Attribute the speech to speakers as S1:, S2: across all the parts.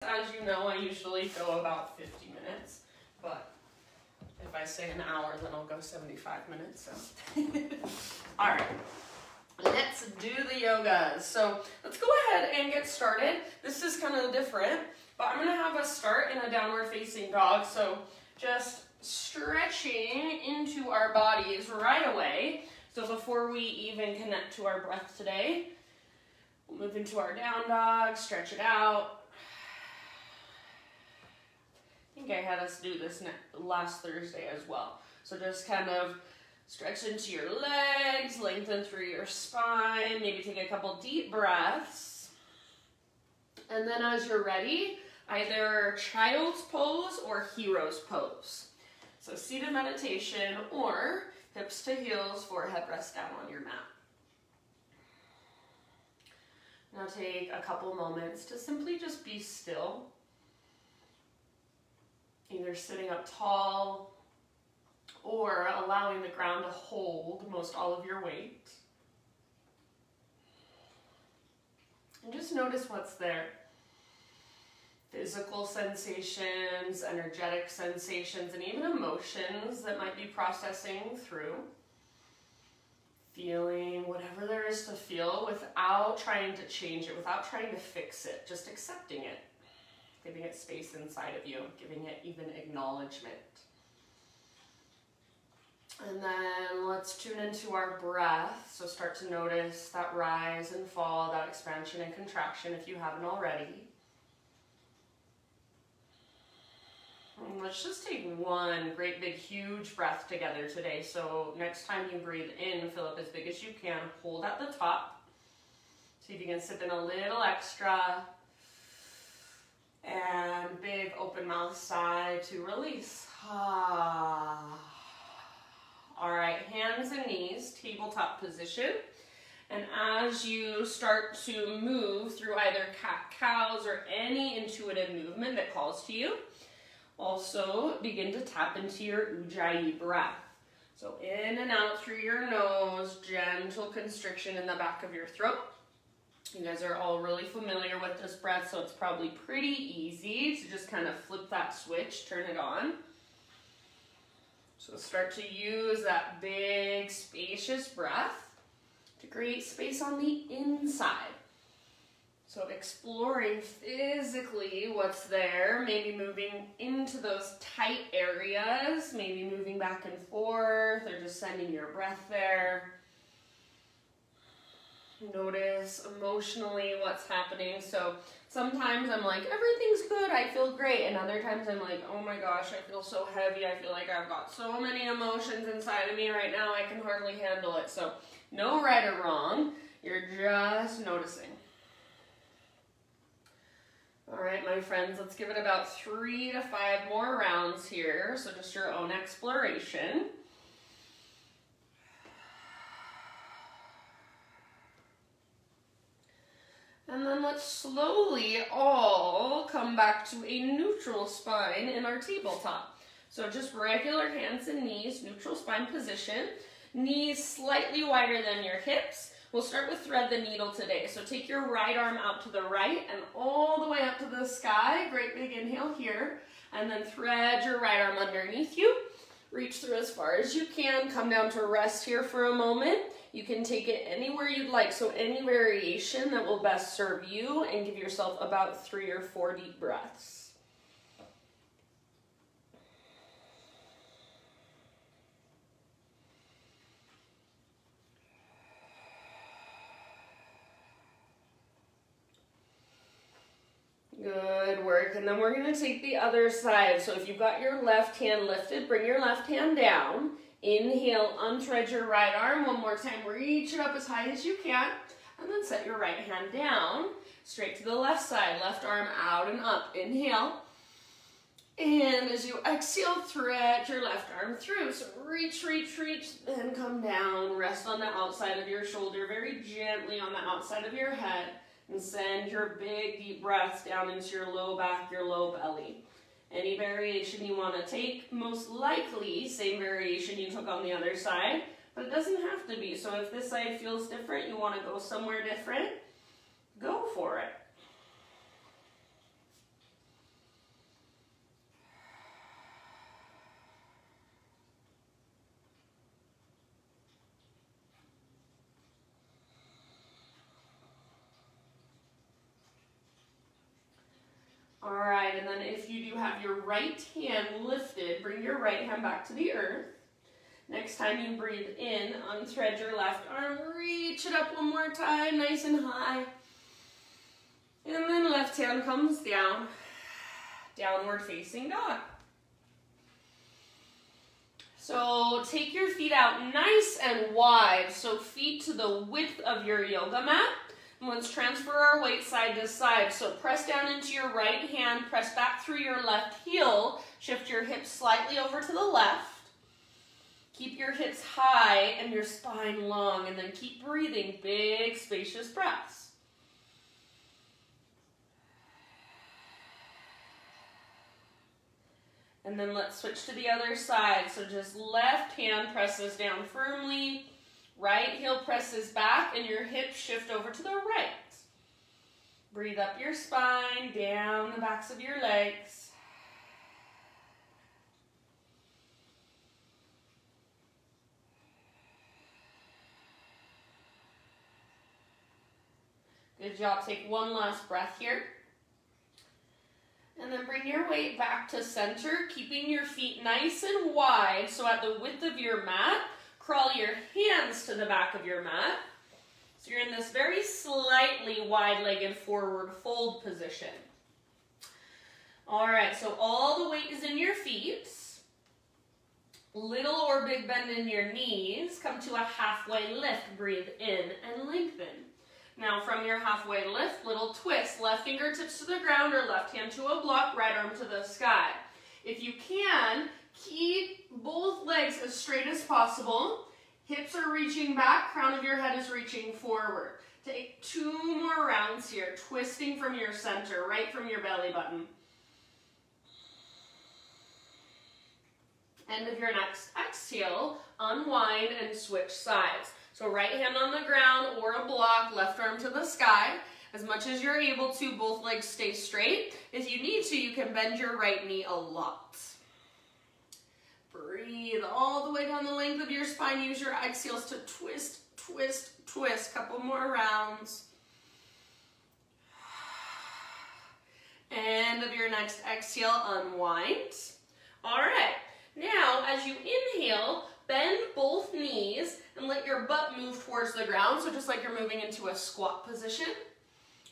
S1: As you know, I usually go about 50 minutes, but if I say an hour, then I'll go 75 minutes, so. All right, let's do the yogas. So let's go ahead and get started. This is kind of different, but I'm gonna have us start in a downward facing dog. So just stretching into our bodies right away. So before we even connect to our breath today, we'll move into our down dog, stretch it out. I think I had us do this last Thursday as well. So just kind of stretch into your legs, lengthen through your spine, maybe take a couple deep breaths. And then as you're ready, either child's pose or hero's pose. So seated meditation or hips to heels, forehead rest down on your mat. Now take a couple moments to simply just be still. Either sitting up tall or allowing the ground to hold most all of your weight. And just notice what's there. Physical sensations, energetic sensations, and even emotions that might be processing through. Feeling whatever there is to feel without trying to change it, without trying to fix it, just accepting it. Giving it space inside of you, giving it even acknowledgement. And then let's tune into our breath. So start to notice that rise and fall, that expansion and contraction if you haven't already. And let's just take one great big huge breath together today. So next time you breathe in, fill up as big as you can. Hold at the top. See if you can sip in a little extra. And big open mouth sigh to release. All right, hands and knees, tabletop position. And as you start to move through either cat-cows or any intuitive movement that calls to you, also begin to tap into your Ujjayi breath. So in and out through your nose, gentle constriction in the back of your throat. You guys are all really familiar with this breath, so it's probably pretty easy to just kind of flip that switch, turn it on. So start to use that big, spacious breath to create space on the inside. So exploring physically what's there, maybe moving into those tight areas, maybe moving back and forth, or just sending your breath there. Notice emotionally what's happening. So sometimes I'm like, everything's good, I feel great. And other times I'm like, oh my gosh, I feel so heavy. I feel like I've got so many emotions inside of me right now, I can hardly handle it. So no right or wrong, you're just noticing. All right, my friends, let's give it about 3 to 5 more rounds here. So just your own exploration. And then let's slowly all come back to a neutral spine in our tabletop. So just regular hands and knees, neutral spine position. Knees slightly wider than your hips. We'll start with thread the needle today. So take your right arm out to the right and all the way up to the sky. Great big inhale here. And then thread your right arm underneath you. Reach through as far as you can. Come down to rest here for a moment. You can take it anywhere you'd like, so any variation that will best serve you, and give yourself about 3 or 4 deep breaths. Good work, and then we're going to take the other side. So if you've got your left hand lifted, bring your left hand down. Inhale, unthread your right arm. One more time, reach it up as high as you can. And then set your right hand down, straight to the left side. Left arm out and up. Inhale. And as you exhale, thread your left arm through. So reach, reach, reach, then come down. Rest on the outside of your shoulder, very gently on the outside of your head. And send your big, deep breaths down into your low back, your low belly. Any variation you want to take, most likely same variation you took on the other side, but it doesn't have to be. So if this side feels different, you want to go somewhere different, go for it. All right, and then if you do have your right hand lifted, bring your right hand back to the earth. Next time you breathe in, unthread your left arm, reach it up one more time, nice and high. And then left hand comes down, downward facing dog. So take your feet out nice and wide, so feet to the width of your yoga mat. And let's transfer our weight side to side. So press down into your right hand, press back through your left heel, shift your hips slightly over to the left. Keep your hips high and your spine long, and then keep breathing, big spacious breaths. And then let's switch to the other side. So just left hand presses down firmly, right heel presses back, and your hips shift over to the right. Breathe up your spine, down the backs of your legs. Good job. Take one last breath here. And then bring your weight back to center, keeping your feet nice and wide. So at the width of your mat, crawl your hands to the back of your mat. So you're in this very slightly wide-legged forward fold position. All right, so all the weight is in your feet. Little or big bend in your knees. Come to a halfway lift. Breathe in and lengthen. Now from your halfway lift, little twist, left fingertips to the ground or left hand to a block, right arm to the sky. If you can, keep both legs as straight as possible. Hips are reaching back, crown of your head is reaching forward. Take 2 more rounds here, twisting from your center, right from your belly button. End of your next exhale, unwind and switch sides. So right hand on the ground or a block, left arm to the sky. As much as you're able to, both legs stay straight. If you need to, you can bend your right knee a lot. Breathe all the way down the length of your spine. Use your exhales to twist, twist, twist. Couple more rounds. End of your next exhale, unwind. All right, now as you inhale, bend both knees and let your butt move towards the ground, so just like you're moving into a squat position.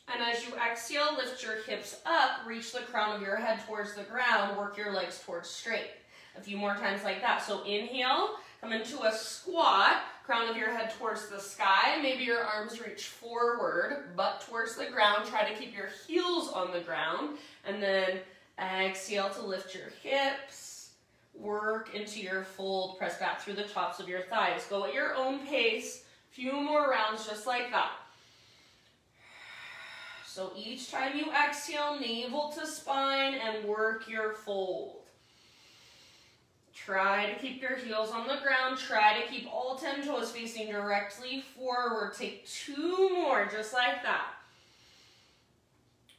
S1: And as you exhale, lift your hips up, reach the crown of your head towards the ground, work your legs towards straight. A few more times like that. So inhale, come into a squat, crown of your head towards the sky, maybe your arms reach forward, butt towards the ground, try to keep your heels on the ground, and then exhale to lift your hips, work into your fold, press back through the tops of your thighs. Go at your own pace, few more rounds just like that. So each time you exhale, navel to spine and work your fold. Try to keep your heels on the ground. Try to keep all 10 toes facing directly forward. Take 2 more, just like that.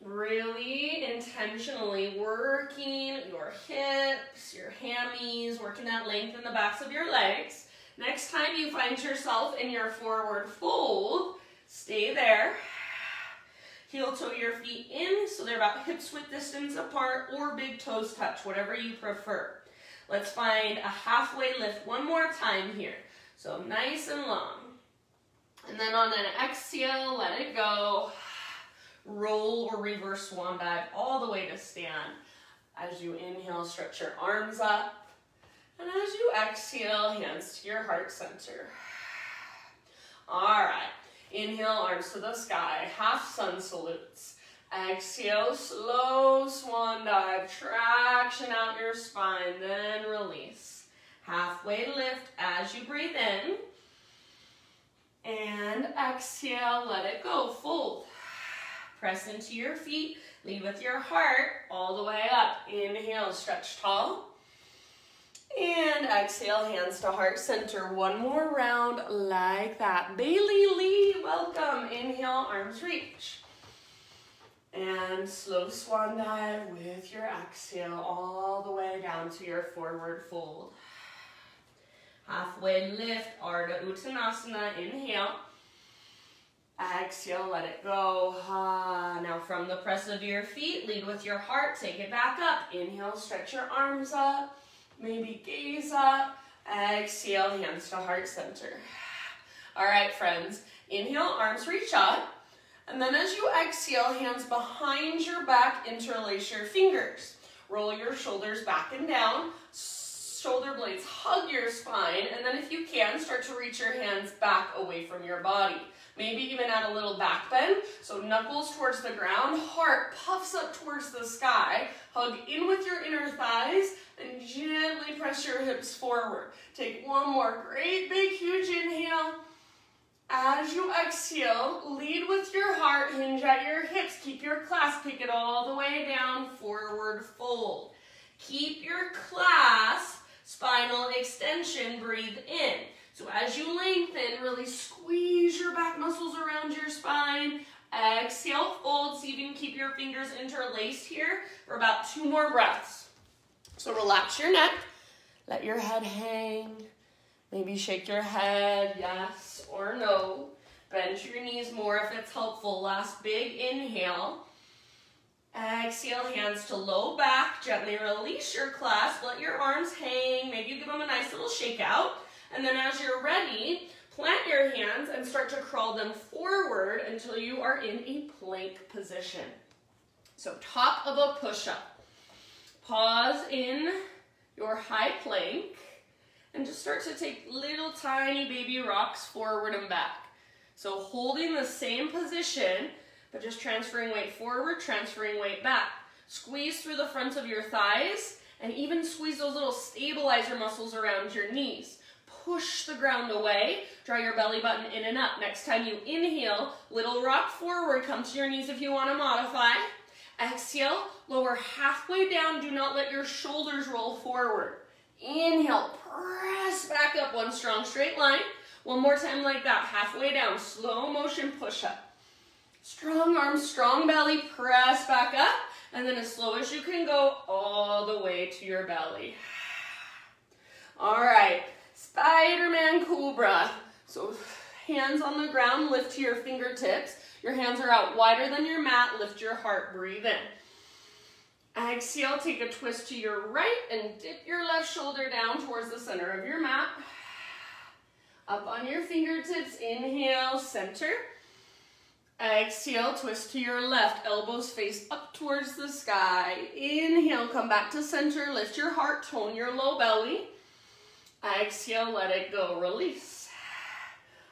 S1: Really intentionally working your hips, your hammies, working that length in the backs of your legs. Next time you find yourself in your forward fold, stay there. Heel toe your feet in, so they're about hips width distance apart, or big toes touch, whatever you prefer. Let's find a halfway lift one more time here. So nice and long. And then on an exhale, let it go. Roll or reverse swan dive all the way to stand. As you inhale, stretch your arms up. And as you exhale, hands to your heart center. All right. Inhale, arms to the sky, half sun salutes. Exhale, slow swan dive, traction out your spine, then release. Halfway lift as you breathe in. And exhale, let it go, fold. Press into your feet, lead with your heart all the way up. Inhale, stretch tall. And exhale, hands to heart center. One more round like that. Bailey Lee, welcome. Inhale, arms reach. And slow swan dive with your exhale all the way down to your forward fold. Halfway lift, Ardha Uttanasana. Inhale. Exhale, let it go. Now from the press of your feet, lead with your heart, take it back up. Inhale, stretch your arms up, maybe gaze up. Exhale, hands to heart center. All right, friends, inhale, arms reach up. And then as you exhale, hands behind your back, interlace your fingers. Roll your shoulders back and down. Shoulder blades hug your spine. And then if you can, start to reach your hands back away from your body. Maybe even add a little back bend. So knuckles towards the ground, heart puffs up towards the sky. Hug in with your inner thighs and gently press your hips forward. Take one more great big huge inhale. As you exhale, lead with your heart, hinge at your hips, keep your clasp, kick it all the way down, forward fold. Keep your clasp, spinal extension, breathe in. So as you lengthen, really squeeze your back muscles around your spine. Exhale, fold, see if you can keep your fingers interlaced here for about 2 more breaths. So relax your neck, let your head hang. Maybe shake your head, yes or no. Bend your knees more if it's helpful. Last big inhale. Exhale, hands to low back. Gently release your clasp. Let your arms hang. Maybe you give them a nice little shake out. And then as you're ready, plant your hands and start to crawl them forward until you are in a plank position. So top of a push-up. Pause in your high plank. And just start to take little tiny baby rocks forward and back. So holding the same position, but just transferring weight forward, transferring weight back. Squeeze through the front of your thighs and even squeeze those little stabilizer muscles around your knees. Push the ground away, draw your belly button in and up. Next time you inhale, little rock forward, come to your knees if you want to modify. Exhale, lower halfway down, do not let your shoulders roll forward. Inhale, press back up, one strong straight line. One more time like that, halfway down, slow motion push up. Strong arms, strong belly, press back up, and then as slow as you can go, all the way to your belly. All right, Spider-Man Cobra. So hands on the ground, lift to your fingertips. Your hands are out wider than your mat, lift your heart, breathe in. Exhale, take a twist to your right and dip your left shoulder down towards the center of your mat. Up on your fingertips, inhale, center. Exhale, twist to your left, elbows face up towards the sky. Inhale, come back to center, lift your heart, tone your low belly. Exhale, let it go, release.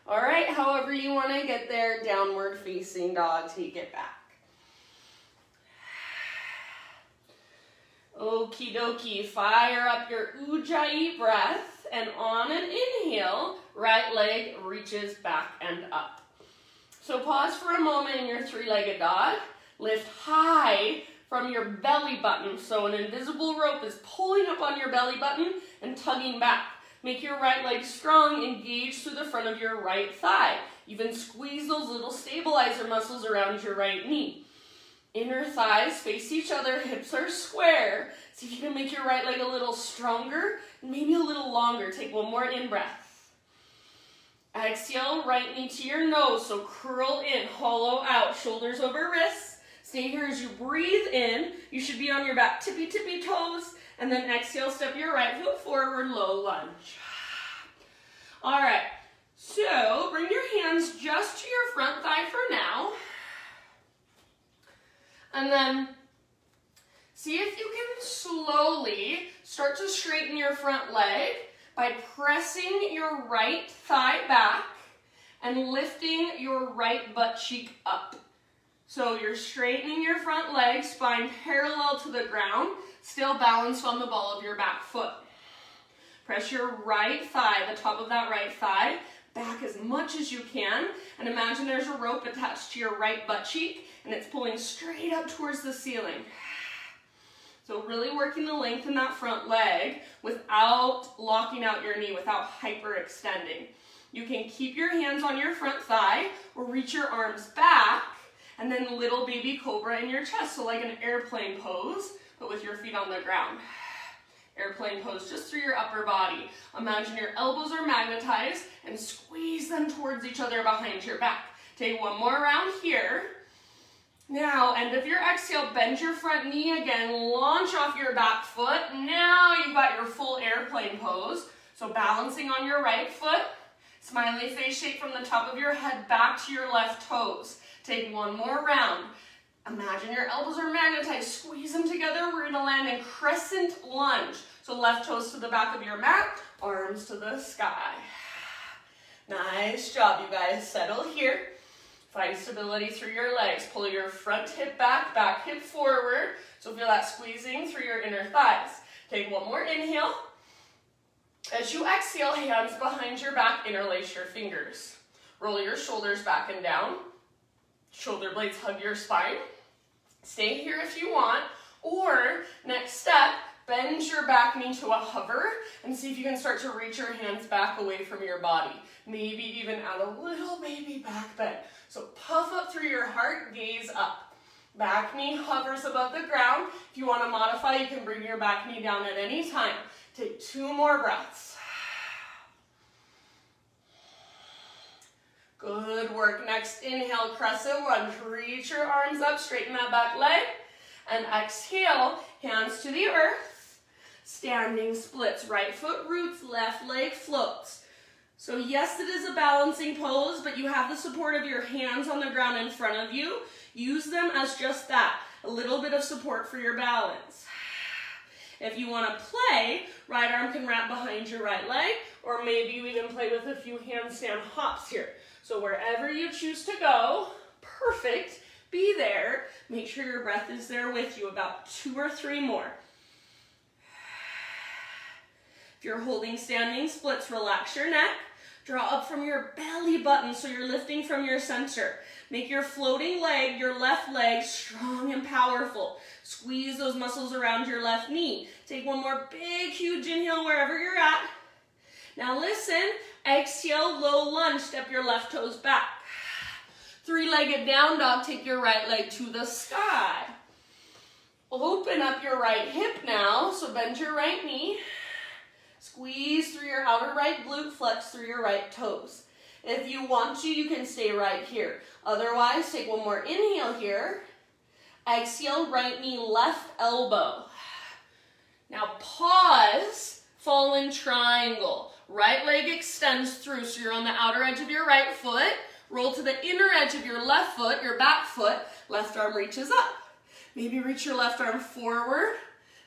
S1: All right, however you want to get there, downward facing dog, take it back. Okie dokie, fire up your Ujjayi breath, and on an inhale, right leg reaches back and up. So pause for a moment in your 3-legged dog. Lift high from your belly button. So an invisible rope is pulling up on your belly button and tugging back. Make your right leg strong, engage through the front of your right thigh. Even squeeze those little stabilizer muscles around your right knee. Inner thighs face each other, hips are square. See if you can make your right leg a little stronger, and maybe a little longer. Take one more in-breath. Exhale, right knee to your nose, so curl in, hollow out, shoulders over wrists. Stay here as you breathe in. You should be on your back tippy toes, and then exhale, step your right foot forward, low lunge. All right, so bring your hands just to your front thigh for now. And then see if you can slowly start to straighten your front leg by pressing your right thigh back and lifting your right butt cheek up. So you're straightening your front leg, spine parallel to the ground, still balanced on the ball of your back foot. Press your right thigh, the top of that right thigh, back as much as you can, and imagine there's a rope attached to your right butt cheek and it's pulling straight up towards the ceiling. So really working the length in that front leg without locking out your knee, without hyperextending. You can keep your hands on your front thigh or reach your arms back, and then little baby cobra in your chest, so like an airplane pose, but with your feet on the ground. Airplane pose just through your upper body. Imagine your elbows are magnetized and squeeze them towards each other behind your back. Take one more round here. Now, end of your exhale, bend your front knee again, launch off your back foot. Now you've got your full airplane pose. So balancing on your right foot, smiley face shape from the top of your head back to your left toes. Take one more round. Imagine your elbows are magnetized, squeeze them together. We're gonna land in crescent lunge. So left toes to the back of your mat, arms to the sky. Nice job, you guys. Settle here. Find stability through your legs. Pull your front hip back, back hip forward. So feel that squeezing through your inner thighs. Take one more inhale. As you exhale, hands behind your back, interlace your fingers. Roll your shoulders back and down. Shoulder blades hug your spine. Stay here if you want. Or, next step, bend your back knee to a hover and see if you can start to reach your hands back away from your body. Maybe even add a little baby back bend. So puff up through your heart, gaze up. Back knee hovers above the ground. If you want to modify, you can bring your back knee down at any time. Take 2 more breaths. Good work. Next, inhale, crescent lunge. Reach your arms up, straighten that back leg. And exhale, hands to the earth. Standing splits. Right foot roots, left leg floats. So yes, it is a balancing pose, but you have the support of your hands on the ground in front of you. Use them as just that, a little bit of support for your balance. If you want to play, right arm can wrap behind your right leg, or maybe you even play with a few handstand hops here. So wherever you choose to go, perfect, be there. Make sure your breath is there with you, about 2 or 3 more. If you're holding standing splits, relax your neck. Draw up from your belly button so you're lifting from your center. Make your floating leg, your left leg, strong and powerful. Squeeze those muscles around your left knee. Take one more big, huge inhale wherever you're at. Now listen, exhale, low lunge, step your left toes back. 3-legged down dog, take your right leg to the sky. Open up your right hip now, so bend your right knee. Squeeze through your outer right glute, flex through your right toes. If you want to, you can stay right here. Otherwise, take one more inhale here. Exhale, right knee, left elbow. Now pause, fallen triangle. Right leg extends through, so you're on the outer edge of your right foot. Roll to the inner edge of your left foot, your back foot. Left arm reaches up. Maybe reach your left arm forward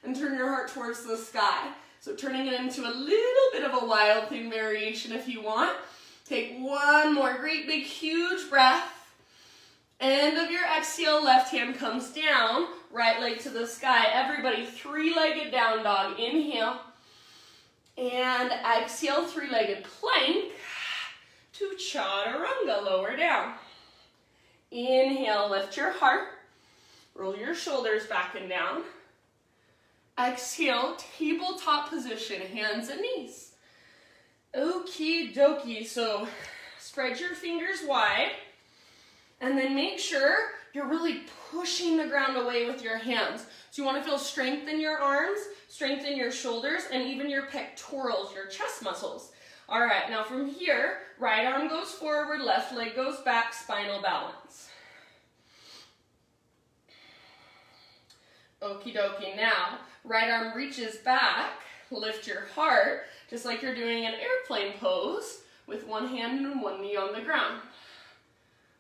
S1: and turn your heart towards the sky. So turning it into a little bit of a wild thing variation if you want. Take one more great big huge breath. End of your exhale, left hand comes down, right leg to the sky. Everybody, 3-legged down dog. Inhale. And exhale, 3-legged plank to chaturanga, lower down. Inhale, lift your heart. Roll your shoulders back and down. Exhale, tabletop position, hands and knees. Okie dokie, so spread your fingers wide and then make sure you're really pushing the ground away with your hands. So you want to feel strength in your arms, strength in your shoulders, and even your pectorals, your chest muscles. All right, now from here, right arm goes forward, left leg goes back, spinal balance. Okie dokie, now right arm reaches back, lift your heart, just like you're doing an airplane pose with one hand and one knee on the ground.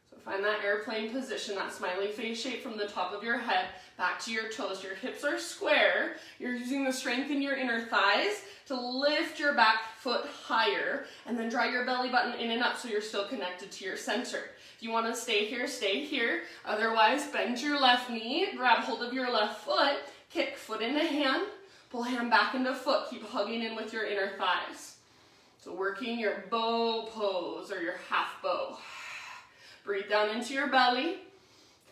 S1: So find that airplane position, that smiley face shape from the top of your head back to your toes. Your hips are square. You're using the strength in your inner thighs to lift your back foot higher and then draw your belly button in and up so you're still connected to your center. If you want to stay here, stay here. Otherwise, bend your left knee, grab hold of your left foot, kick foot into hand, pull hand back into foot. Keep hugging in with your inner thighs. So working your bow pose or your half bow. Breathe down into your belly.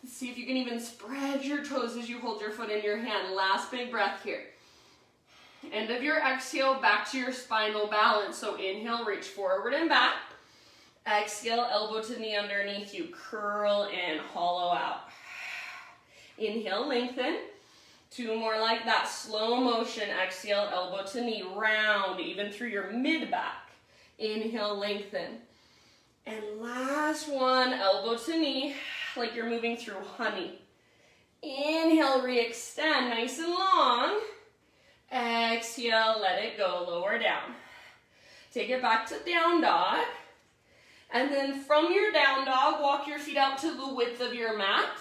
S1: See if you can even spread your toes as you hold your foot in your hand. Last big breath here. End of your exhale, back to your spinal balance. So inhale, reach forward and back. Exhale, elbow to knee underneath you. Curl in, hollow out. Inhale, lengthen. 2 more like that. Slow motion. Exhale, elbow to knee. Round, even through your mid-back. Inhale, lengthen. And last one, elbow to knee, like you're moving through honey. Inhale, re-extend, nice and long. Exhale, let it go, lower down. Take it back to down dog. And then from your down dog, walk your feet out to the width of your mat.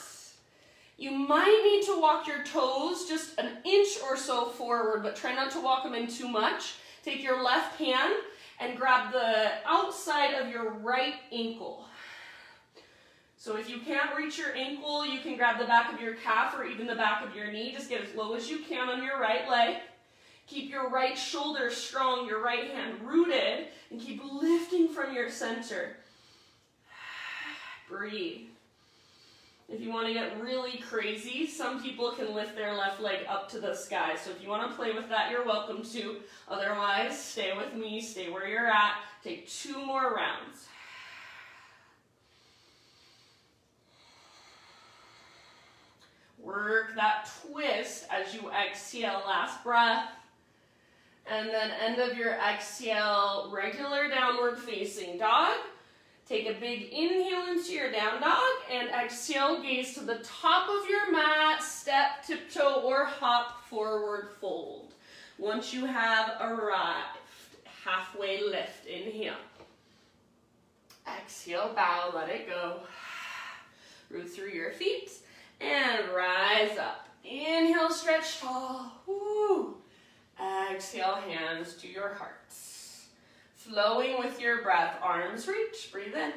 S1: You might need to walk your toes just an inch or so forward, but try not to walk them in too much. Take your left hand and grab the outside of your right ankle. So if you can't reach your ankle, you can grab the back of your calf or even the back of your knee. Just get as low as you can on your right leg. Keep your right shoulder strong, your right hand rooted, and keep lifting from your center. Breathe. If you want to get really crazy, some people can lift their left leg up to the sky. So if you want to play with that, you're welcome to. Otherwise, stay with me, stay where you're at. Take 2 more rounds. Work that twist as you exhale, last breath. And then end of your exhale, regular downward facing dog. Take a big inhale into your down dog and exhale, gaze to the top of your mat, step, tiptoe, or hop, forward fold. Once you have arrived, halfway lift, inhale. Exhale, bow, let it go. Root through your feet and rise up. Inhale, stretch tall. Woo. Exhale, hands to your hearts. Flowing with your breath, arms reach, breathe in.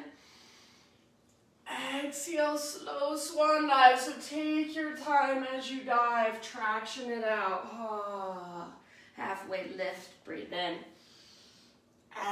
S1: Exhale, slow swan dive, so take your time as you dive, traction it out. Oh, halfway lift, breathe in.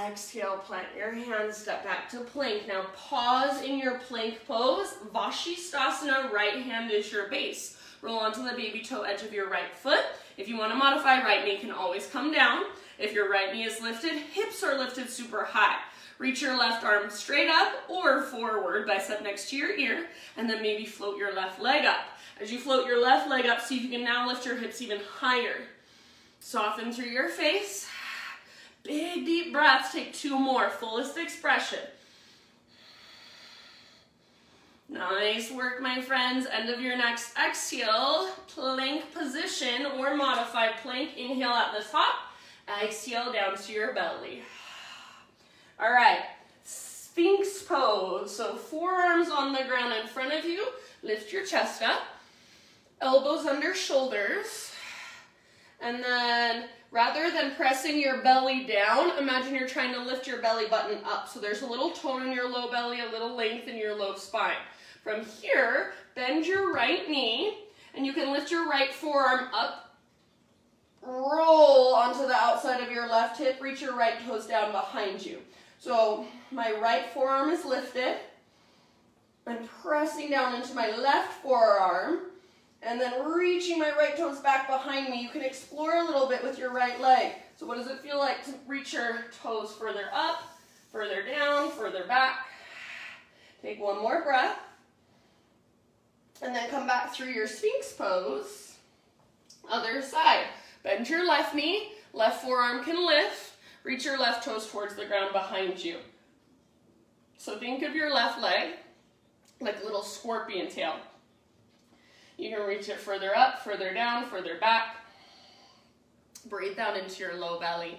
S1: Exhale, plant your hands, step back to plank. Now pause in your plank pose. Vashisthasana, right hand is your base. Roll onto the baby toe edge of your right foot. If you want to modify, right knee can always come down. If your right knee is lifted, hips are lifted super high. Reach your left arm straight up or forward, bicep next to your ear, and then maybe float your left leg up. As you float your left leg up, see if you can now lift your hips even higher. Soften through your face. Big deep breaths, take 2 more, fullest expression. Nice work, my friends. End of your next exhale, plank position or modified plank. Inhale at the top, exhale down to your belly. All right, Sphinx pose. So forearms on the ground in front of you, lift your chest up, elbows under shoulders, and then rather than pressing your belly down, imagine you're trying to lift your belly button up. So there's a little tone in your low belly, a little length in your low spine. From here, bend your right knee, and you can lift your right forearm up, roll onto the outside of your left hip, reach your right toes down behind you. So my right forearm is lifted. I'm pressing down into my left forearm, and then reaching my right toes back behind me. You can explore a little bit with your right leg. So what does it feel like to reach your toes further up, further down, further back? Take 1 more breath. And then come back through your Sphinx pose. Other side. Bend your left knee, left forearm can lift. Reach your left toes towards the ground behind you. So think of your left leg like a little scorpion tail. You can reach it further up, further down, further back. Breathe down into your low belly.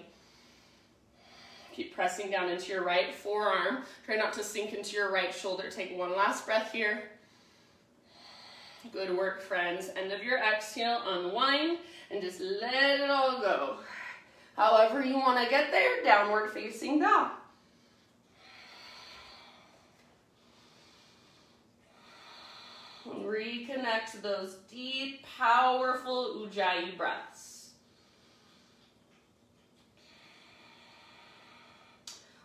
S1: Keep pressing down into your right forearm. Try not to sink into your right shoulder. Take 1 last breath here. Good work, friends. End of your exhale, unwind, and just let it all go. However you want to get there, downward facing dog. And reconnect to those deep, powerful Ujjayi breaths.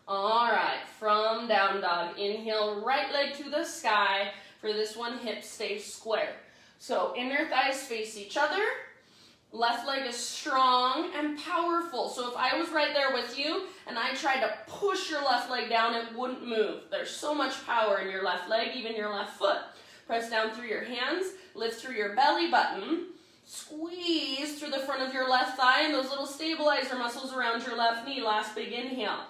S1: All right, from down dog, inhale, right leg to the sky. For this one, hips stay square. So inner thighs face each other. Left leg is strong and powerful. So if I was right there with you and I tried to push your left leg down, it wouldn't move. There's so much power in your left leg, even your left foot. Press down through your hands, lift through your belly button, squeeze through the front of your left thigh and those little stabilizer muscles around your left knee. Last big inhale.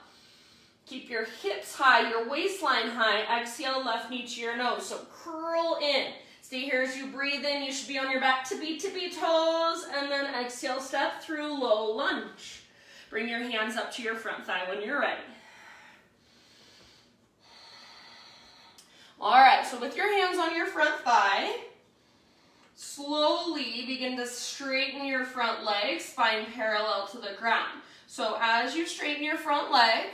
S1: Keep your hips high, your waistline high. Exhale, left knee to your nose. So curl in. Stay here as you breathe in. You should be on your back tippy toes. And then exhale, step through low lunge. Bring your hands up to your front thigh when you're ready. All right, so with your hands on your front thigh, slowly begin to straighten your front leg, spine parallel to the ground. So as you straighten your front leg,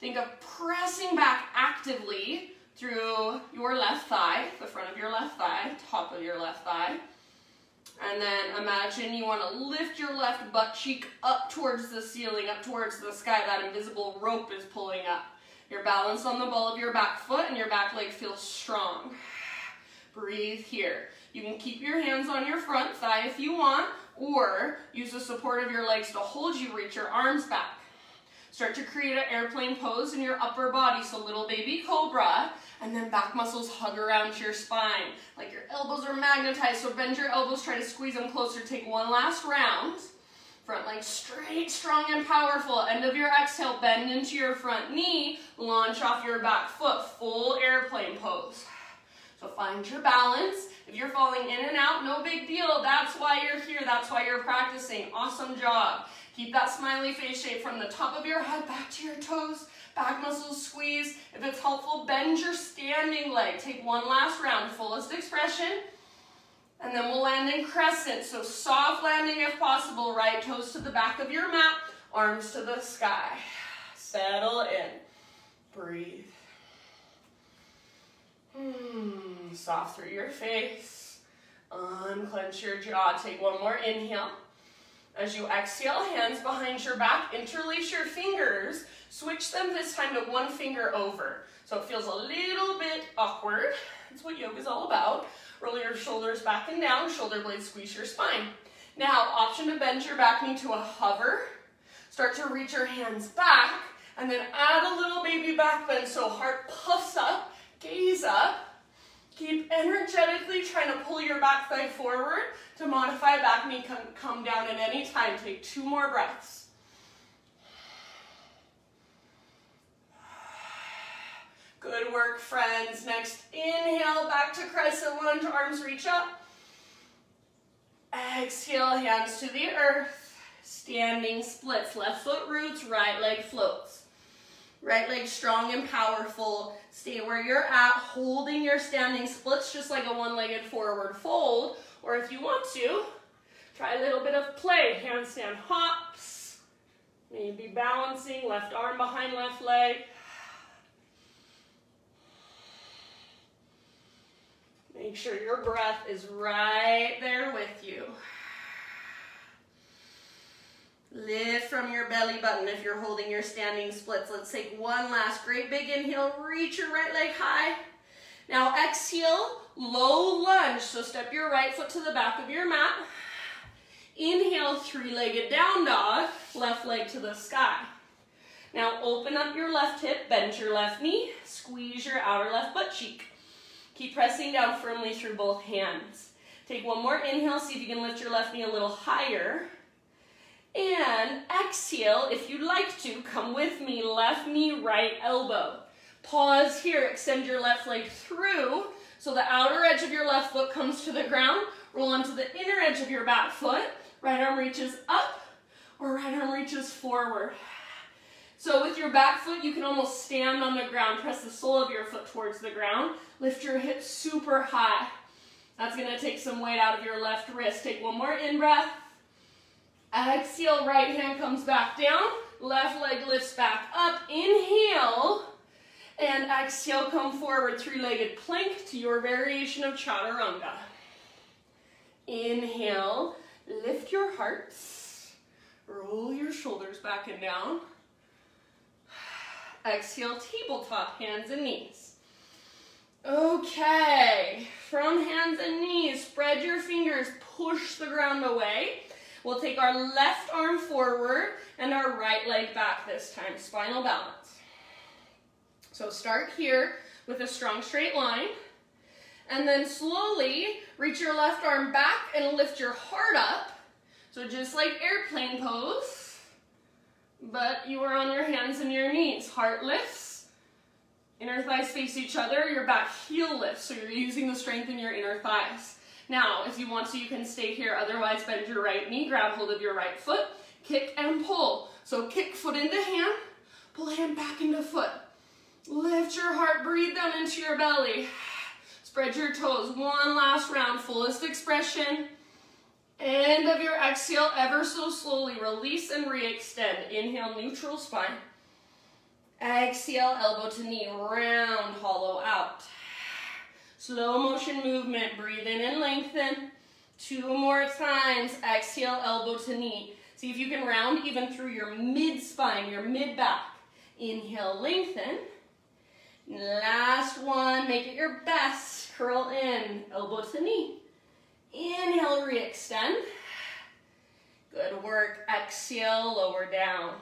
S1: think of pressing back actively through your left thigh, the front of your left thigh, top of your left thigh. And then imagine you want to lift your left butt cheek up towards the ceiling, up towards the sky. That invisible rope is pulling up. You're balanced on the ball of your back foot and your back leg feels strong. Breathe here. You can keep your hands on your front thigh if you want, or use the support of your legs to hold you, reach your arms back. Start to create an airplane pose in your upper body, so little baby cobra, and then back muscles hug around your spine. Like your elbows are magnetized, so bend your elbows, try to squeeze them closer. Take one last round. Front leg straight, strong, and powerful. End of your exhale, bend into your front knee, launch off your back foot, full airplane pose. So find your balance. If you're falling in and out, no big deal. That's why you're here. That's why you're practicing. Awesome job. Keep that smiley face shape from the top of your head back to your toes. Back muscles squeeze. If it's helpful, bend your standing leg. Take one last round, fullest expression. And then we'll land in crescent. So soft landing if possible. Right toes to the back of your mat. Arms to the sky. Settle in. Breathe. Soft through your face. Unclench your jaw. Take one more inhale. As you exhale, hands behind your back, interlace your fingers. Switch them this time to one finger over. So it feels a little bit awkward. That's what yoga is all about. Roll your shoulders back and down. Shoulder blades squeeze your spine. Now, option to bend your back knee to a hover. Start to reach your hands back. And then add a little baby back bend. So heart puffs up, gaze up. Keep energetically trying to pull your back thigh forward. To modify, back knee can come down at any time. Take 2 more breaths. Good work, friends. Next, inhale, back to crescent lunge, arms reach up. Exhale, hands to the earth. Standing splits, left foot roots, right leg floats. Right leg strong and powerful. Stay where you're at, holding your standing splits just like a one-legged forward fold. Or if you want to, try a little bit of play. Handstand hops. Maybe balancing, left arm behind left leg. Make sure your breath is right there with you. Lift from your belly button if you're holding your standing splits. Let's take one last great big inhale. Reach your right leg high. Now exhale, low lunge. So step your right foot to the back of your mat. Inhale, 3-legged down dog. Left leg to the sky. Now open up your left hip, bend your left knee. Squeeze your outer left butt cheek. Keep pressing down firmly through both hands. Take one more inhale. See if you can lift your left knee a little higher. And exhale, if you'd like to, come with me, left knee, right elbow. Pause here, extend your left leg through, so the outer edge of your left foot comes to the ground. Roll onto the inner edge of your back foot. Right arm reaches up, or right arm reaches forward. So with your back foot, you can almost stand on the ground. Press the sole of your foot towards the ground. Lift your hips super high. That's gonna take some weight out of your left wrist. Take one more in-breath. Exhale, right hand comes back down, left leg lifts back up. Inhale, and exhale, come forward, 3-legged plank to your variation of chaturanga. Inhale, lift your heart, roll your shoulders back and down. Exhale, tabletop, hands and knees. Okay, from hands and knees, spread your fingers, push the ground away. We'll take our left arm forward and our right leg back this time, spinal balance. So start here with a strong straight line, and then slowly reach your left arm back and lift your heart up. So just like airplane pose, but you are on your hands and your knees. Heart lifts, inner thighs face each other, your back heel lifts, so you're using the strength in your inner thighs. Now, if you want to, you can stay here, otherwise bend your right knee, grab hold of your right foot, kick and pull. So kick foot into hand, pull hand back into foot. Lift your heart, breathe down into your belly. Spread your toes, one last round, fullest expression. End of your exhale, ever so slowly, release and re-extend. Inhale, neutral spine. Exhale, elbow to knee, round, hollow out. Slow motion movement, breathe in and lengthen. 2 more times, exhale, elbow to knee. See if you can round even through your mid-spine, your mid-back. Inhale, lengthen. Last one, make it your best. Curl in, elbow to knee. Inhale, re-extend. Good work. Exhale, lower down.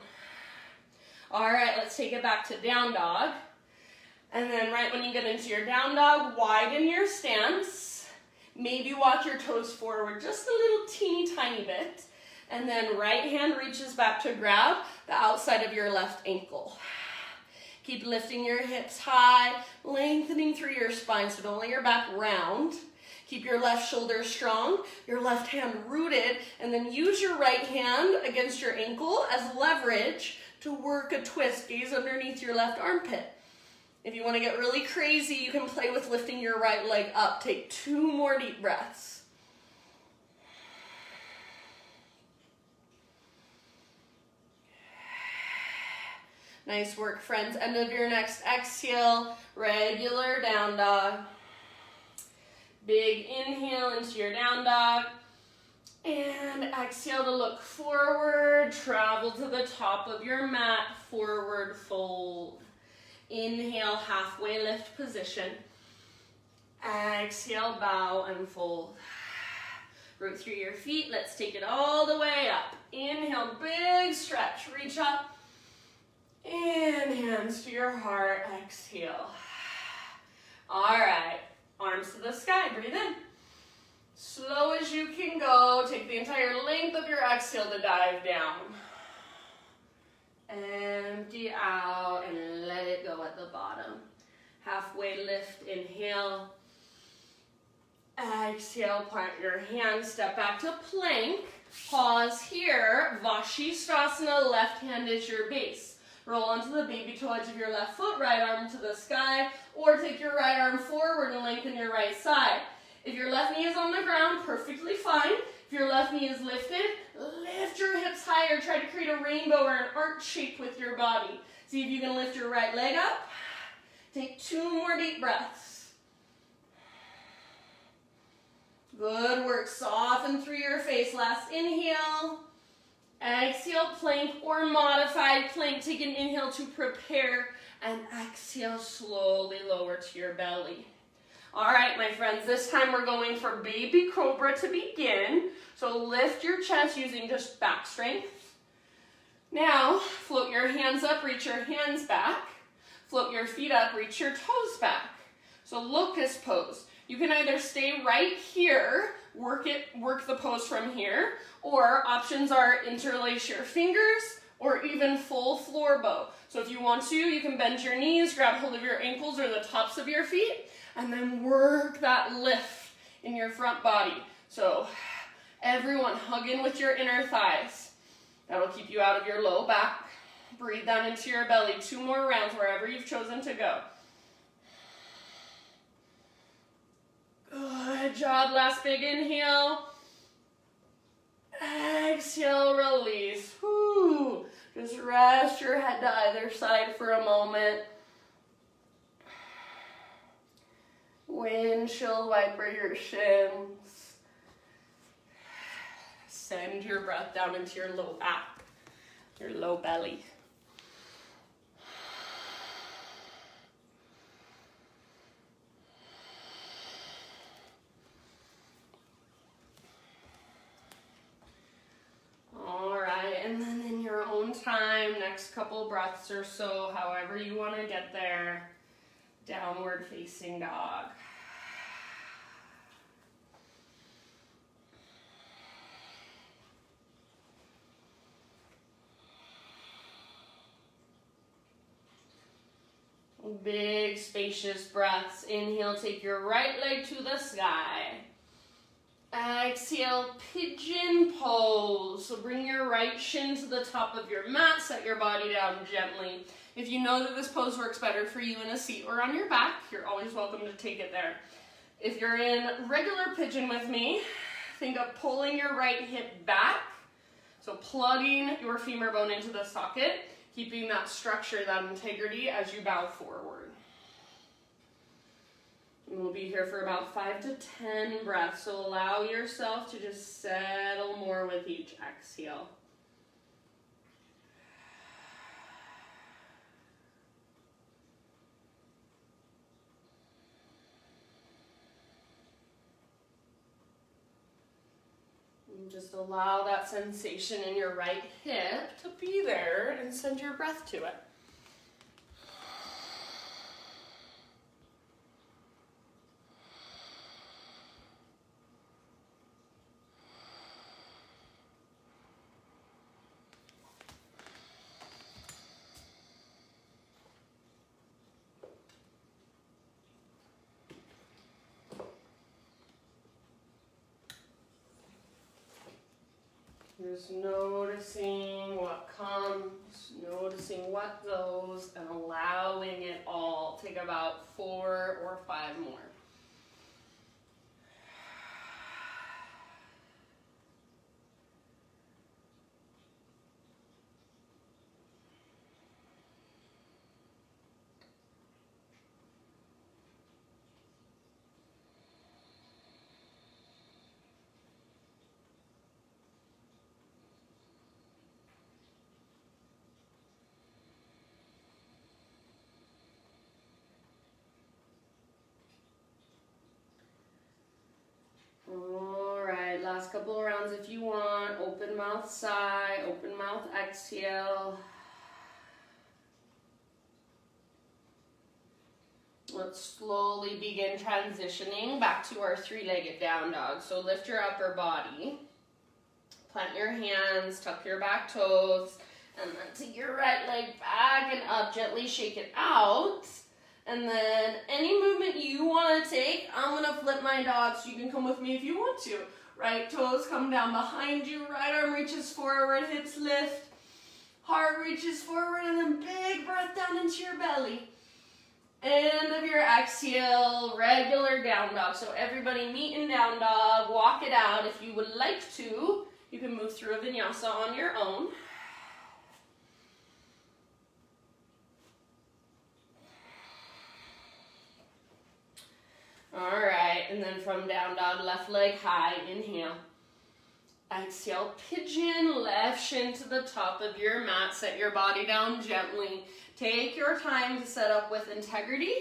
S1: All right, let's take it back to down dog. And then right when you get into your down dog, widen your stance. Maybe walk your toes forward just a little teeny tiny bit. And then right hand reaches back to grab the outside of your left ankle. Keep lifting your hips high, lengthening through your spine so don't let your back round. Keep your left shoulder strong, your left hand rooted, and then use your right hand against your ankle as leverage to work a twist. Gaze underneath your left armpit. If you want to get really crazy, you can play with lifting your right leg up. Take 2 more deep breaths. Nice work, friends. End of your next exhale, regular down dog. Big inhale into your down dog. And exhale to look forward. Travel to the top of your mat, forward fold. Inhale, halfway lift position. Exhale, bow and fold. Root through your feet. Let's take it all the way up. Inhale, big stretch. Reach up. And hands to your heart. Exhale. All right. Arms to the sky. Breathe in. Slow as you can go. Take the entire length of your exhale to dive down. Empty out and let it go at the bottom. Halfway lift, inhale. Exhale, plant your hands, step back to plank. Pause here, Vashisthasana, left hand is your base. Roll onto the baby toe edge of your left foot, right arm to the sky, or take your right arm forward and lengthen your right side. If your left knee is on the ground, perfectly fine. If your left knee is lifted, lift your hips higher. Try to create a rainbow or an arch shape with your body. See if you can lift your right leg up. Take 2 more deep breaths. Good work. Soften through your face. Last inhale. Exhale, plank or modified plank. Take an inhale to prepare and exhale, slowly lower to your belly. All right, my friends, this time we're going for baby cobra to begin. So lift your chest using just back strength. Now, float your hands up, reach your hands back. Float your feet up, reach your toes back. So locust pose. You can either stay right here, work the pose from here, or options are interlace your fingers or even full floor bow. So if you want to, you can bend your knees, grab hold of your ankles or the tops of your feet, and then work that lift in your front body. So everyone hug in with your inner thighs. That'll keep you out of your low back. Breathe down into your belly. 2 more rounds wherever you've chosen to go. Good job. Last big inhale. Exhale, release. Whew. Just rest your head to either side for a moment. Windshield wiper your shins. Send your breath down into your low back, your low belly. All right, and then in your own time, next couple breaths or so, however you want to get there, downward facing dog. Big, spacious breaths. Inhale, take your right leg to the sky. Exhale, pigeon pose. So bring your right shin to the top of your mat, set your body down gently. If you know that this pose works better for you in a seat or on your back, you're always welcome to take it there. If you're in regular pigeon with me, think of pulling your right hip back. So plugging your femur bone into the socket, keeping that structure, that integrity as you bow forward. And we'll be here for about 5 to 10 breaths, so allow yourself to just settle more with each exhale. And just allow that sensation in your right hip to be there and send your breath to it. Just noticing what comes, noticing what goes, and allowing it all. Take about 4 or 5 more. Alright, last couple of rounds if you want. Open mouth sigh, open mouth exhale. Let's slowly begin transitioning back to our 3-legged down dog. So lift your upper body, plant your hands, tuck your back toes, and then take your right leg back and up, gently shake it out. And then any movement you want to take, I'm going to flip my dog so you can come with me if you want to. Right toes come down behind you, right arm reaches forward, hips lift, heart reaches forward, and then big breath down into your belly. End of your exhale, regular down dog. So everybody meet in down dog, walk it out. If you would like to, you can move through a vinyasa on your own. All right, and then from down dog, left leg high, inhale. Exhale, pigeon, left shin to the top of your mat. Set your body down gently. Take your time to set up with integrity.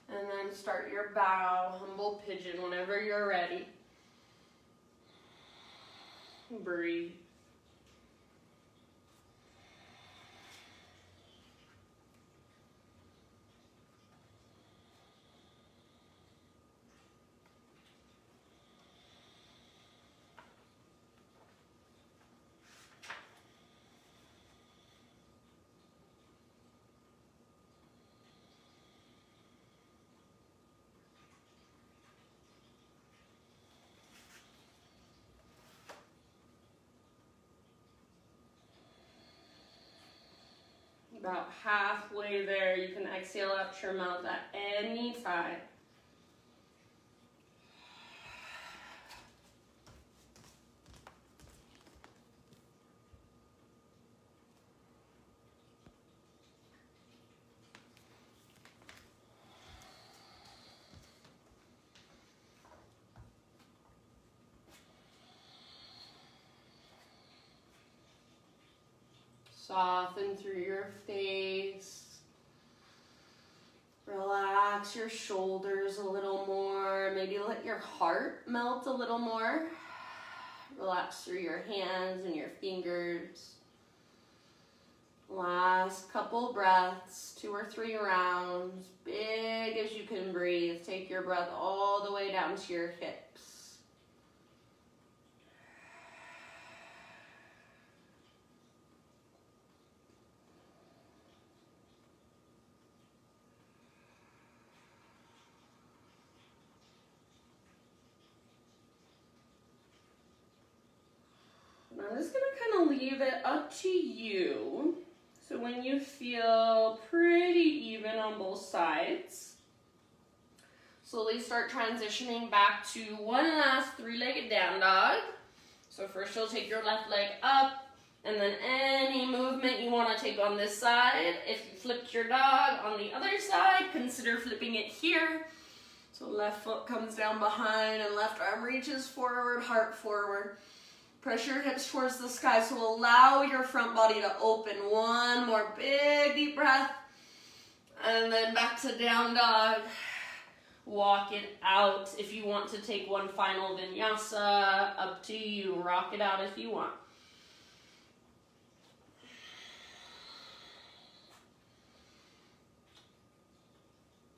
S1: And then start your bow, humble pigeon whenever you're ready. Breathe. About halfway there, you can exhale out your mouth at any time. Soften through your face. Relax your shoulders a little more. Maybe let your heart melt a little more. Relax through your hands and your fingers. Last couple breaths, 2 or 3 rounds. Big as you can breathe. Take your breath all the way down to your hips. I'm just gonna kind of leave it up to you. So when you feel pretty even on both sides, slowly start transitioning back to one last three-legged down dog. So first you'll take your left leg up, and then any movement you want to take on this side. If you flipped your dog on the other side, consider flipping it here. So left foot comes down behind and left arm reaches forward, heart forward. Press your hips towards the sky, so allow your front body to open. One more big deep breath, and then back to down dog. Walk it out. If you want to take one final vinyasa, up to you. Rock it out if you want.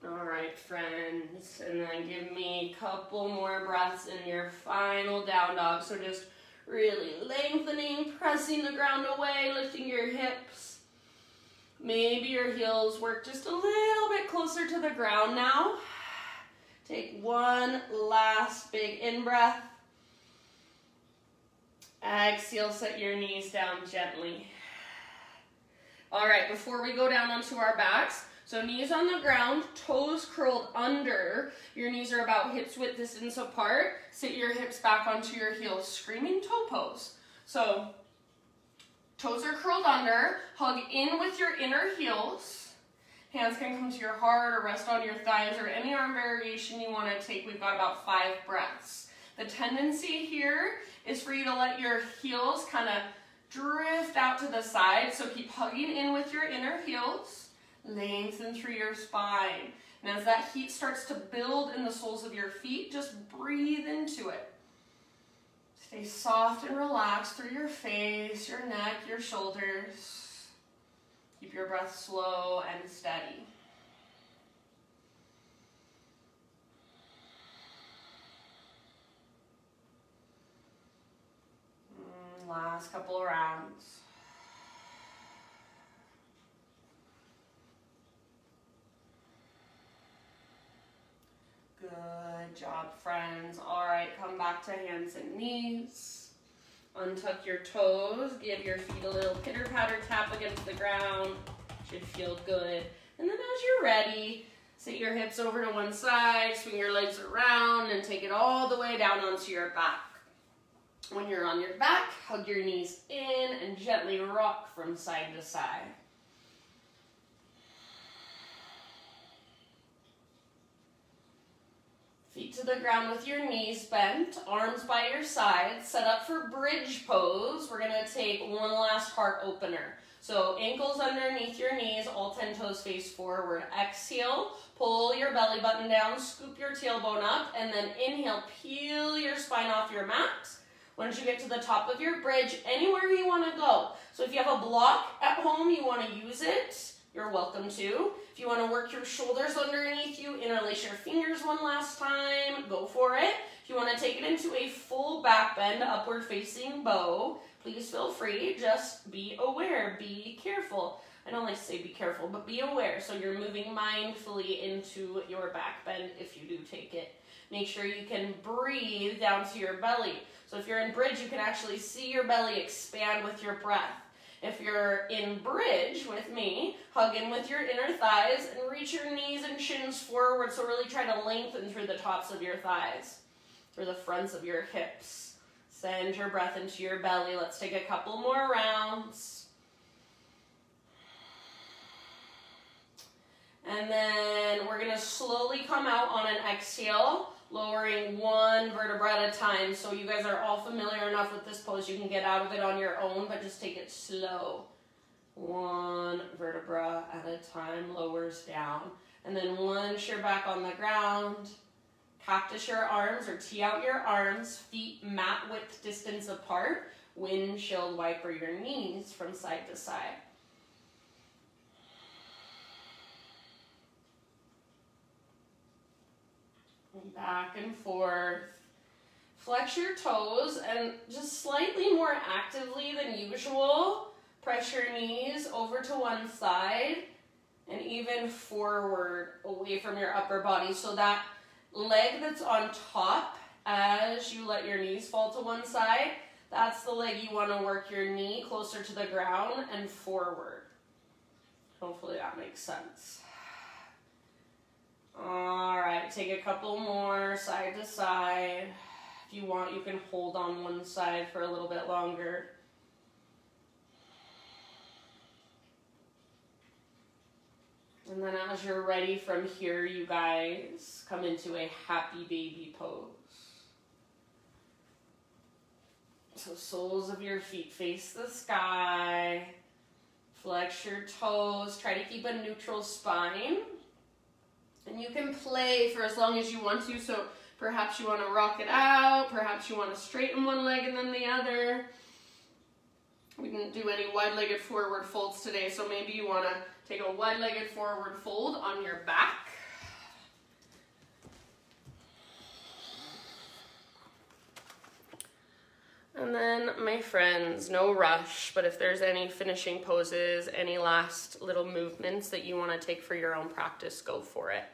S1: All right, friends, and then give me a couple more breaths in your final down dog. So just really lengthening, pressing the ground away, lifting your hips. Maybe your heels work just a little bit closer to the ground now. Take one last big in-breath. Exhale, set your knees down gently. All right, before we go down onto our backs, so knees on the ground, toes curled under. Your knees are about hips width distance apart. Sit your hips back onto your heels, screaming toe pose. So toes are curled under, hug in with your inner heels. Hands can come to your heart or rest on your thighs or any arm variation you want to take. We've got about 5 breaths. The tendency here is for you to let your heels kind of drift out to the side. So keep hugging in with your inner heels. Lengthen through your spine. And as that heat starts to build in the soles of your feet, just breathe into it. Stay soft and relaxed through your face, your neck, your shoulders. Keep your breath slow and steady. Last couple of rounds. Good job, friends. All right, come back to hands and knees. Untuck your toes. Give your feet a little pitter-patter tap against the ground. Should feel good. And then as you're ready, sit your hips over to one side, swing your legs around, and take it all the way down onto your back. When you're on your back, hug your knees in and gently rock from side to side. Feet to the ground with your knees bent, arms by your sides, set up for bridge pose. We're going to take one last heart opener. So ankles underneath your knees, all 10 toes face forward. Exhale, pull your belly button down, scoop your tailbone up, and then inhale, peel your spine off your mat. Once you get to the top of your bridge, anywhere you want to go. So if you have a block at home, you want to use it, you're welcome to. If you want to work your shoulders underneath you, interlace your fingers one last time, go for it. If you want to take it into a full back bend, upward facing bow, please feel free. Just be aware, be careful. I don't like to say be careful, but be aware. So you're moving mindfully into your back bend if you do take it. Make sure you can breathe down to your belly. So if you're in bridge, you can actually see your belly expand with your breath. If you're in bridge with me, hug in with your inner thighs and reach your knees and shins forward. So really try to lengthen through the tops of your thighs, through the fronts of your hips. Send your breath into your belly. Let's take a couple more rounds. And then we're going to slowly come out on an exhale, lowering one vertebra at a time. So you guys are all familiar enough with this pose. You can get out of it on your own, but just take it slow. One vertebra at a time lowers down. And then once you're back on the ground, cactus your arms or tee out your arms, feet mat width distance apart, windshield wiper your knees from side to side. Back and forth. Flex your toes and just slightly more actively than usual, press your knees over to one side and even forward away from your upper body. So that leg that's on top, as you let your knees fall to one side, That's the leg you want to work your knee closer to the ground and forward. Hopefully that makes sense. All right, take a couple more side to side. If you want, you can hold on one side for a little bit longer. And then as you're ready from here, you guys come into a happy baby pose. So soles of your feet face the sky. Flex your toes. Try to keep a neutral spine. And you can play for as long as you want to. So perhaps you want to rock it out. Perhaps you want to straighten one leg and then the other. We didn't do any wide-legged forward folds today, so maybe you want to take a wide-legged forward fold on your back. And then, my friends, no rush, but if there's any finishing poses, any last little movements that you want to take for your own practice, go for it.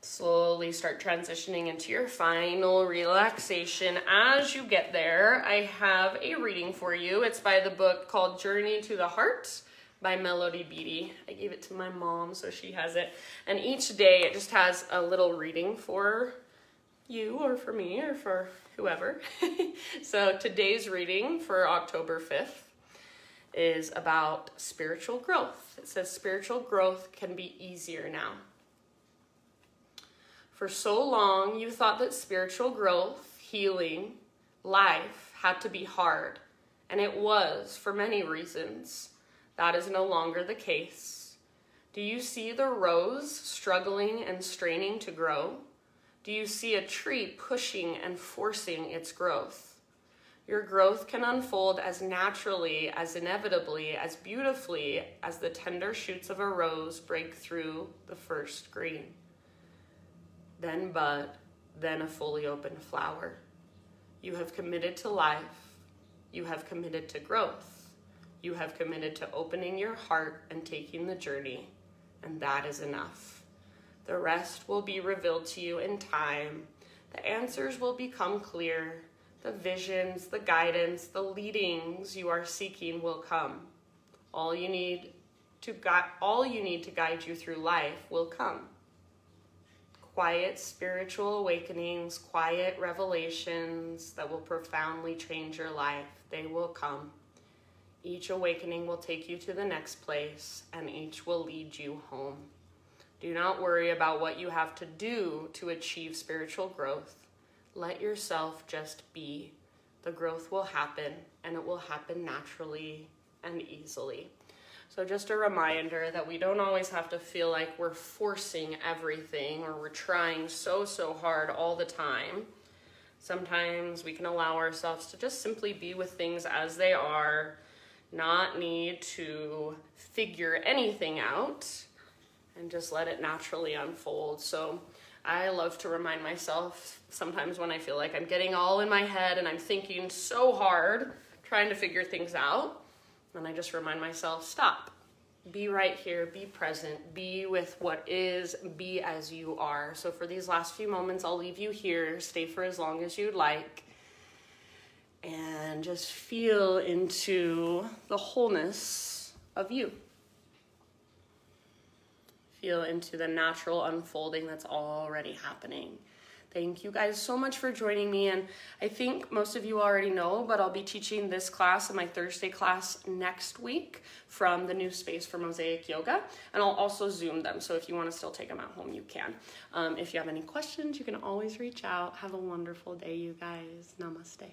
S1: Slowly start transitioning into your final relaxation. As you get there, I have a reading for you. It's by the book called Journey to the Heart by Melody Beattie. I gave it to my mom, so she has it. And each day it just has a little reading for you or for me or for whoever. So today's reading for October 5th is about spiritual growth. It says spiritual growth can be easier now. For so long, you thought that spiritual growth, healing, life had to be hard, and it was for many reasons. That is no longer the case. Do you see the rose struggling and straining to grow? Do you see a tree pushing and forcing its growth? Your growth can unfold as naturally, as inevitably, as beautifully as the tender shoots of a rose break through the first green. Then bud, then a fully opened flower. You have committed to life. You have committed to growth. You have committed to opening your heart and taking the journey, and that is enough. The rest will be revealed to you in time. The answers will become clear. The visions, the guidance, the leadings you are seeking will come. All you need to guide you through life will come. Quiet spiritual awakenings, quiet revelations that will profoundly change your life. They will come. Each awakening will take you to the next place, and each will lead you home. Do not worry about what you have to do to achieve spiritual growth. Let yourself just be. The growth will happen, and it will happen naturally and easily. So just a reminder that we don't always have to feel like we're forcing everything or we're trying so hard all the time. Sometimes we can allow ourselves to just simply be with things as they are, not need to figure anything out, and just let it naturally unfold. So I love to remind myself sometimes when I feel like I'm getting all in my head and I'm thinking so hard, trying to figure things out, and I just remind myself, stop, be right here, be present, be with what is, be as you are. So for these last few moments, I'll leave you here, stay for as long as you'd like, and just feel into the wholeness of you. Feel into the natural unfolding that's already happening. Thank you guys so much for joining me, and I think most of you already know, but I'll be teaching this class in my Thursday class next week from the new space for Mosaic Yoga, and I'll also Zoom them, so if you want to still take them at home, you can. If you have any questions, you can always reach out. Have a wonderful day, you guys. Namaste.